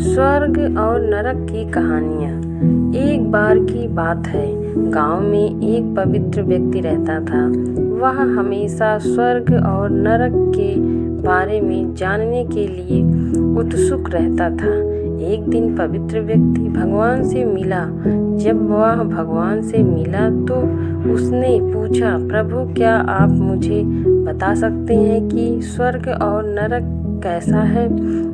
स्वर्ग और नरक की कहानियाँ। एक बार की बात है, गांव में एक पवित्र व्यक्ति रहता था। वह हमेशा स्वर्ग और नरक के बारे में जानने के लिए उत्सुक रहता था। एक दिन पवित्र व्यक्ति भगवान से मिला। जब वह भगवान से मिला तो उसने पूछा, प्रभु, क्या आप मुझे बता सकते हैं कि स्वर्ग और नरक कैसा है?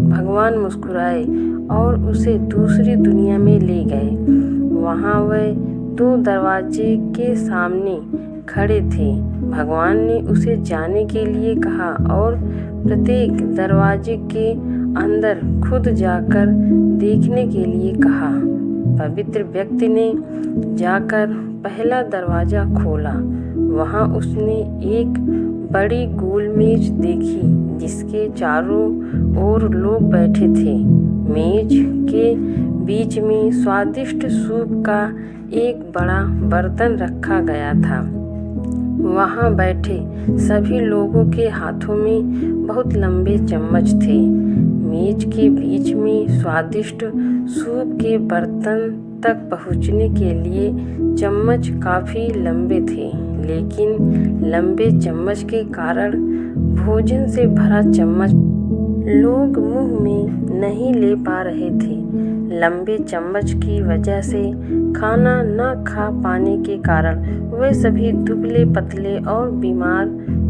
भगवान मुस्कुराए और उसे दूसरी दुनिया में ले गए। वहाँ वे दो दरवाजे के सामने खड़े थे। भगवान ने उसे जाने के लिए कहा और प्रत्येक दरवाजे के अंदर खुद जाकर देखने के लिए कहा। पवित्र व्यक्ति ने जाकर पहला दरवाजा खोला। वहाँ उसने एक बड़ी गोल मेज देखी जिसके चारों ओर लोग बैठे थे। मेज के बीच में स्वादिष्ट सूप का एक बड़ा बर्तन रखा गया था। वहाँ बैठे सभी लोगों के हाथों में बहुत लंबे चम्मच थे। मेज के बीच में स्वादिष्ट सूप के बर्तन तक पहुँचने के लिए चम्मच काफ़ी लंबे थे, लेकिन लंबे चम्मच के कारण भोजन से भरा चम्मच लोग मुंह में नहीं ले पा रहे थे। लंबे चम्मच की वजह से खाना न खा पाने के कारण वे सभी दुबले पतले और बीमार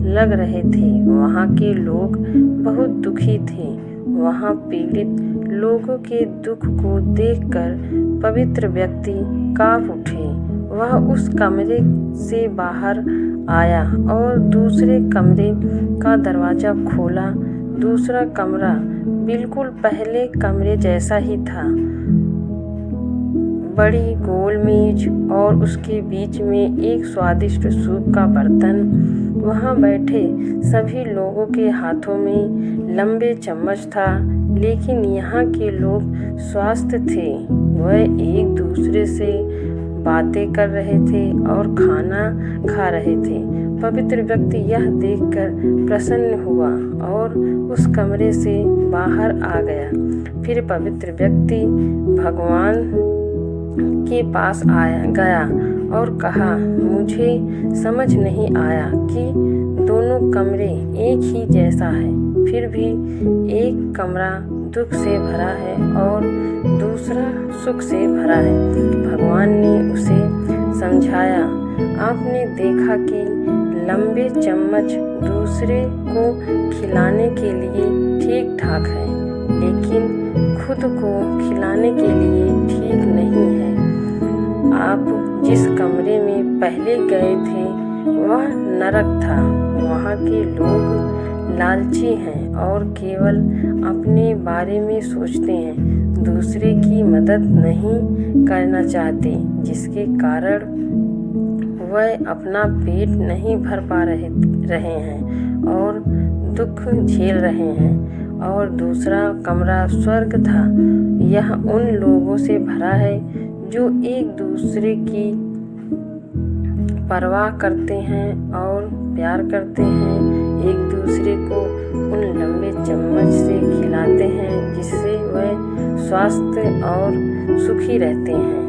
लग रहे थे। वहाँ के लोग बहुत दुखी थे। वहाँ पीड़ित लोगों के दुख को देखकर पवित्र व्यक्ति काँप उठे। वह उस कमरे से बाहर आया और दूसरे कमरे का दरवाज़ा खोला। दूसरा कमरा बिल्कुल पहले कमरे जैसा ही था। बड़ी गोल मेज और उसके बीच में एक स्वादिष्ट सूप का बर्तन। वहाँ बैठे सभी लोगों के हाथों में लंबे चम्मच था, लेकिन यहाँ के लोग स्वस्थ थे। वह एक दूसरे से बातें कर रहे थे और खाना खा रहे थे। पवित्र व्यक्ति यह देखकर प्रसन्न हुआ और उस कमरे से बाहर आ गया। फिर पवित्र व्यक्ति भगवान के पास गया और कहा, मुझे समझ नहीं आया कि दोनों कमरे एक ही जैसा है, फिर भी एक कमरा दुख से भरा है और दूसरा सुख से भरा है। भगवान ने उसे समझाया, आपने देखा कि लंबे चम्मच दूसरे को खिलाने के लिए ठीक ठाक है, लेकिन खुद को खिलाने के लिए ठीक नहीं है। आप जिस कमरे में पहले गए थे वह नरक था। वहाँ के लोग लालची हैं और केवल अपने बारे में सोचते हैं, दूसरे की मदद नहीं करना चाहते, जिसके कारण वह अपना पेट नहीं भर पा रहे हैं और दुख झेल रहे हैं। और दूसरा कमरा स्वर्ग था। यह उन लोगों से भरा है जो एक दूसरे की परवाह करते हैं और प्यार करते हैं, एक दूसरे को उन लंबे चम्मच से खिलाते हैं जिससे वह स्वस्थ और सुखी रहते हैं।